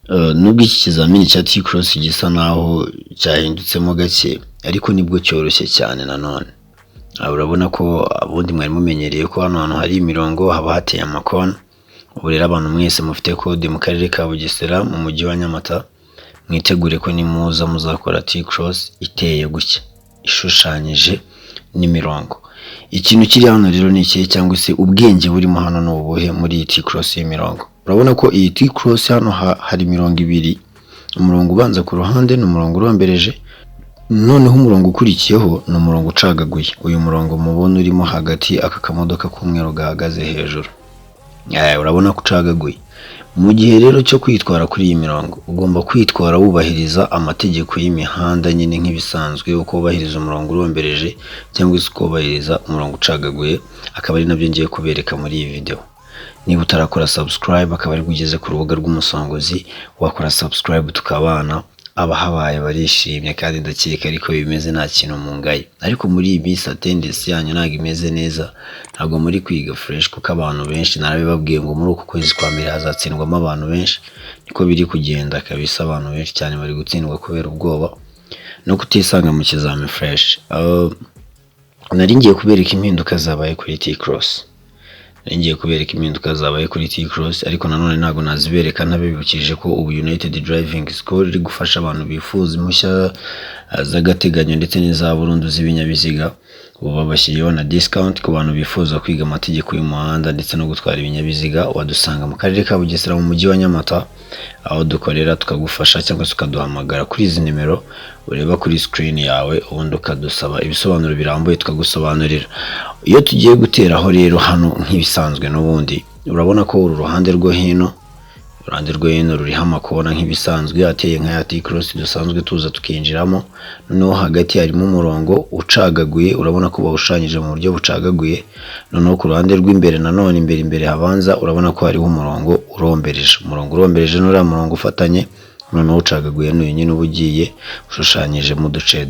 Nubwo iki kizamini cya T-Cross gisa naho cyahindutsemo gake ariko nibwo cyoroshye cyane nanone. Urabona ko abundi mwari mumenyereye ko hano hantu hari imirongo haba hateye amakona. Ubu rero abantu mwese mufite kode mu karere ka Bugesera mu mujyi wa Nyamata mwitegure ko nimuza muzakora T-Cross iteye gutya ishushanyije n'imirongo. Ikintu kiri hano rero ni ikihe cyangwa se ubwenge burimo hano ni ubuhe muri iyi T-Cross y'imirongo? Urabona ko iyi T-Cross hano hari imirongo ibiri, umurongo ubanza ku ruhande ni umurongo urombereje, noneho umurongo ukurikiyeho ni umurongo ucagaguye. Uyu murongo mubona urimo hagati aka kamodoka k'umweru gahagaze hejuru, urabona ko ucagaguye. Mu gihe rero cyo kwitwara kuri iyi mirongo ugomba kwitwara wubahiriza amategeko y'imihanda nyine nk'ibisanzwe, uko wubahiriza umurongo urombereje cyangwa se uko wubahiriza umurongo ucagaguye. Akaba ari nabyo ngiye kubereka muri iyi video. Niba utarakora subscribe akaba ari ugeze ku rubuga rw'umusongozi, wakora subscribe tukabana. Abahabaye barishimye kandi ndakeka ariko bimeze nta kintu mu ngaye. Ariko muri iyi minsi attendance yanyu ntabwo imeze neza, ntabwo muri kwiga fresh kuko abantu benshi narabibabwiye ngo muri uku kwezi kwa mbere hazatsindwamo abantu benshi. Niko biri kugenda kabisa, abantu benshi cyane bari gutsindwa kubera ubwoba no kutisanga mu kizami fresh. Nari ngiye kubereka impinduka zabaye kuri T-Cross. Ngiye kubereka impinduka zabaye kuri T-Cross ariko nanone ntabwo nazibereka ntabibukije ko ubu United Driving School iri gufasha abantu bifuza impushya z'agateganyo ndetse n'iza burundu z'ibinyabiziga. Ubu babashyiriyeho na discount ku bantu bifuza kwiga amategeko y'umuhanda ndetse no gutwara ibinyabiziga. Wadusanga mu karere ka Bugesera mu mujyi wa Nyamata, aho dukorera tukagufasha cyangwa se ukaduhamagara kuri izi nimero ureba kuri screen yawe, ubundi ukadusaba ibisobanuro birambuye tukagusobanurira. Iyo tugiye guteraho rero hano nk'ibisanzwe n'ubundi urabona ko uru ruhande rwo hino ruriho amakona nk'ibisanzwe ateye nka ya T-Cross dusanzwe tuza tukinjiramo. Noneho hagati harimo umurongo ucagaguye, urabona ko bawushushanyije mu buryo bucagaguye. Noneho ku ruhande rw'imbere nanone imbere habanza urabona ko hariho umurongo urombereje. Umurongo urombereje n'uriya murongo ufatanye, noneho ucagaguye n'uyu nyine uba ugiye ushushanyije mu duce.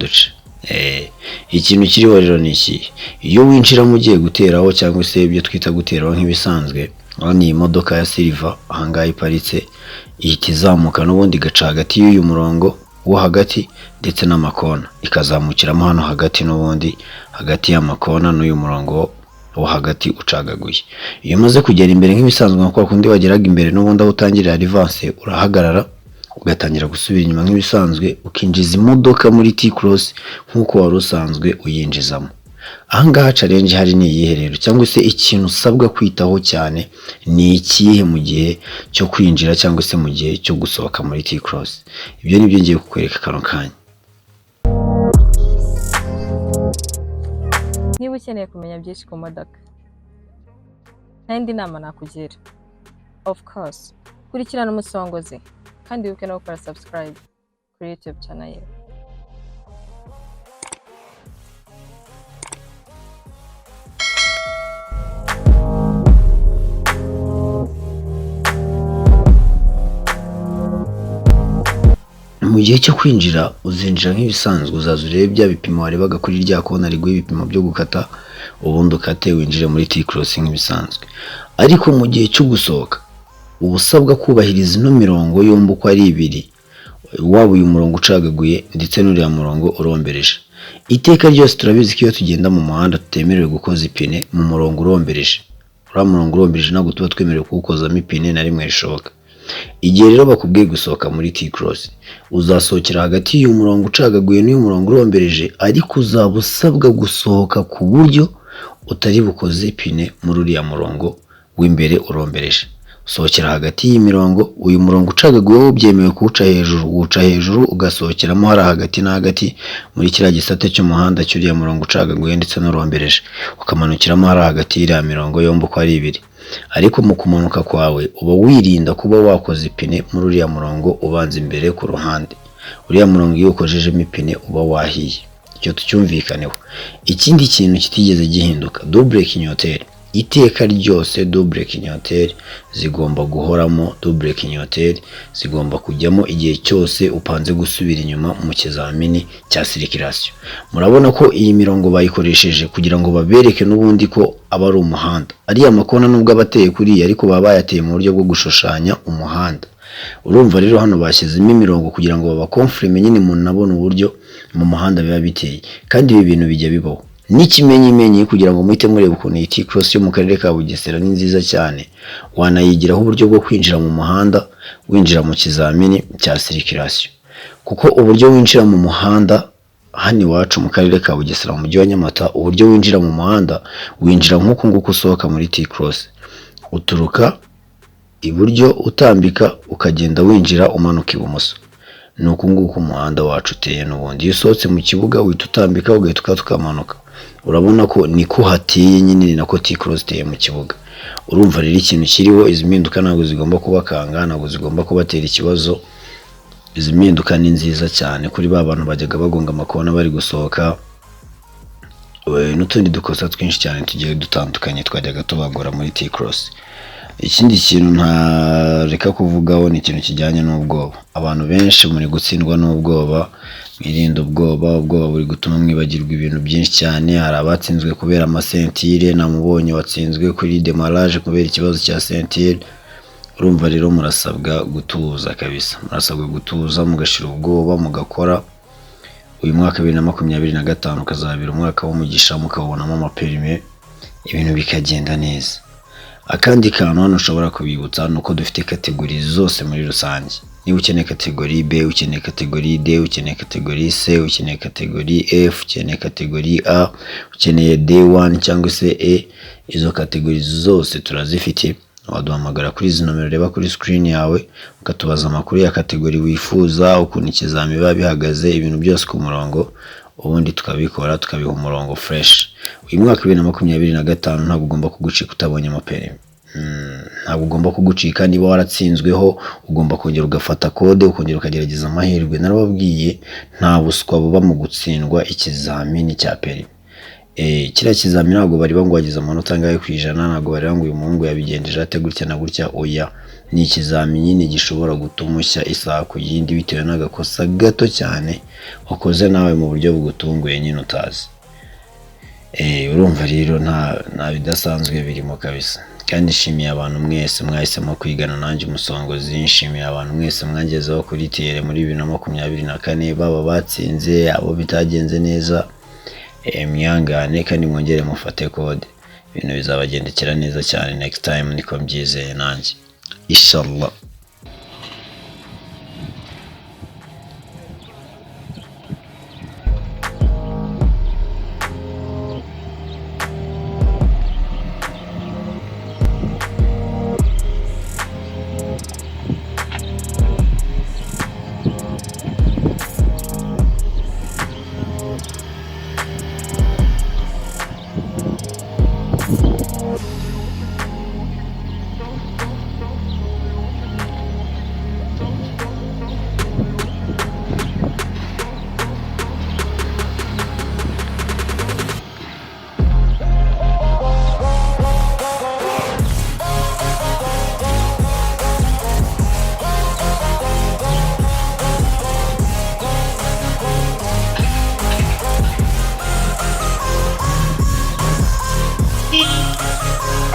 Ikintu kiriho rero ni iki: iyo winjiramo ugiye guteraho cyangwa se ibyo twita guteraho nk'ibisanzwe, ni imodoka ya Silver ahangaha iparitse, ihita izamuka n'ubundi igaca hagati y'uyu murongo wo hagati ndetse n'amakona, ikazamukiramo hano hagati n'ubundi hagati y'amakona n'uyu murongo wo hagati ucagaguye. Iyo umaze kugera imbere nk'ibisanzwe nko kwa kundi wageraga imbere n'ubundi aho utangirira advance, urahagarara ugatangira gusubira inyuma nk'ibisanzwe ukinjiza imodoka muri T-Cross nk'uko wari usanzwe uyinjizamo. Ahangaha challenge hari ni iyihe rero, cyangwa se ikintu usabwa kwitaho cyane ni ikihe mu gihe cyo kwinjira cyangwa se mu gihe cyo gusohoka muri T-Cross? Ibyo nibyo ngiye kukwereka kano kanya. Niba ukeneye kumenya byinshi ku modoka, n'indi nama nakugira, of course kurikirana umusongozi kandi wibuke no gukora subscribe kuri YouTube channel ye. Mu gihe cyo kwinjira uzinjira nk'ibisanzwe, uzaza urebe bya bipimo warebaga kuri rya kona riguye ibipimo byo gukata, ubundi ukate winjire muri T-Cross nk'ibisanzwe. Ariko mu gihe cyo gusohoka uba usabwa kubahiriza ino mirongo yombi uko ari ibiri, waba uyu murongo ucagaguye ndetse n'uriya murongo urombereje. Iteka ryose turabizi ko iyo tugenda mu muhanda tutemerewe gukoza ipine mu murongo urombereje. Uriya murongo urombereje ntabwo tuba twemerewe kuwukozamo ipine na rimwe rishoboka. Igihe rero bakubwiye gusohoka muri T-Cross, uzasohokera hagati y'uyu murongo ucagaguye n'uyu murongo urombereje, ariko uzaba usabwa gusohoka ku buryo utari bukoze ipine muri uriya murongo w'imbere urombereje. Usohokera hagati y'imirongo, uyu murongo ucagaguye wo byemewe kuwuca hejuru, uwuca hejuru ugasohokeramo hari hagati na hagati muri kiriya gisate cy'umuhanda cy'uriya murongo ucagaguye ndetse n'urombereje, ukamanukiramo hari hagati y'iriya mirongo yombi uko ari ibiri. Ariko mu kumanuka kwawe uba wirinda kuba wakoze ipine muri uriya murongo ubanza imbere ku ruhande. Uriya murongo iyo ukojejemo ipine uba wahiye, icyo tucyumvikaneho. Ikindi kintu kitigeze gihinduka, double kinyoteri. Iteka ryose double kinyoteri zigomba guhoramo, double kinyoteri zigomba kujyamo igihe cyose upanze gusubira inyuma mu kizamini cya circulation. Murabona ko iyi mirongo bayikoresheje kugira ngo babereke n'ubundi ko aba ari umuhanda. Ariya makona nubwo abateye kuri ariko baba bayateye mu buryo bwo gushushanya umuhanda. urumva rero hano bashyizemo imirongo kugira ngo babakonfirime nyine umuntu abona uburyo mu muhanda biba biteye, kandi ibi bintu bijya bibaho n'ikimenyimenyi kugira ngo muhite mureba ukuntu iyi T-Cross yo mu karere ka Bugesera ni nziza cyane. Wanayigiraho uburyo bwo kwinjira mu muhanda winjira mu kizamini cya circulation, kuko uburyo winjira mu muhanda hano iwacu mu karere ka Bugesera mu mujyi wa Nyamata, uburyo winjira mu muhanda winjira nk'uko nguko usohoka muri T-Cross, uturuka iburyo utambika ukagenda winjira umanuka ibumoso. Ni uku nguko umuhanda wacu uteye n'ubundi. Iyo usohotse mu kibuga uhita utambika ugahita ukamanuka. Urabona ko niko hateye nyine, ni nako T-Cross iteye mu kibuga. Urumva rero ikintu kiriho, izi mpinduka ntabwo zigomba kubakanga, ntabwo zigomba kubatera ikibazo. Izi mpinduka ni nziza cyane kuri ba bantu bajyaga bagonga amakona bari gusohoka, n'utundi dukosa twinshi cyane tugiye dutandukanye twajyaga tubagora muri T-Cross. Ikindi kintu ntareka kuvugaho ni ikintu kijyanye n'ubwoba. Abantu benshi muri gutsindwa n'ubwoba, mwirinde ubwoba. Ubwoba buri gutuma mwibagirwa ibintu byinshi cyane. Hari abatsinzwe kubera amasentire, namubonye watsinzwe kuri demarrage kubera ikibazo cya sentire. Urumva rero murasabwa gutuza kabisa, murasabwa gutuza mugashira ubwoba mugakora. Uyu mwaka 2025 ukazabira umwaka w'umugisha, mukabonamo amaperime, ibintu bikagenda neza. Akandi kantu hano ushobora kubibutsa nuko dufite kategori zose muri rusange. Niba ukeneye kategori B, ukeneye kategori D, ukeneye kategori C, ukeneye kategori F, ukeneye kategori A, ukeneye D1 cyangwa se E, izo kategori zose turazifite. Waduhamagara kuri izi nomero reba kuri screen yawe, ukatubaza amakuru ya kategori wifuza, ukuntu ikizami biba bihagaze, ibintu byose ku murongo, ubundi tukabikora tukabiha umurongo fresh. Uyu mwaka 2025 ntabwo ugomba kugucika utabonye amaperime. Ntabwo ugomba kugucika. Niba waratsinzweho ugomba kongera ugafata kode, ukongera ukagerageza amahirwe. Narababwiye nta buswa buba mu gutsindwa ikizamini cya perime. Kiriya kizamini ntabwo bari bangu wagize amanota angahe ku ijana, ntabwo bari bangu uyu muhungu yabigenjeje ate gutya na gutya. Oya, ni ikizamini nyine gishobora gutuma ushya isaha ku yindi bitewe n'agakosa gato cyane wakoze nawe mu buryo bugutunguye nyine utazi. Urumva rero nta bidasanzwe birimo kabisa. Kandi nshimiye abantu mwese mwahisemo kwigana nanjye umusongozi. Nshimiye abantu mwese mwangezeho kuri TR muri 2024, baba batsinze abo bitagenze neza. Mwihangane kandi mwongere mufate kode, ibintu bizabagendekera neza cyane next time, niko mbyizeye nanjye inshallah.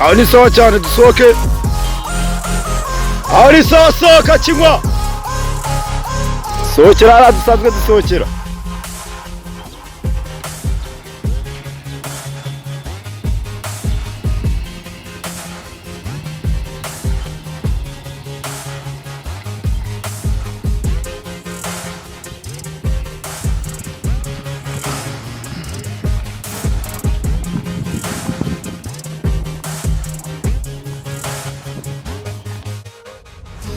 Aho ni sawa cyane, dusohoke. Aho ni sawa, sohoka Kinywa. Sohokera, dusanzwe dusohokera.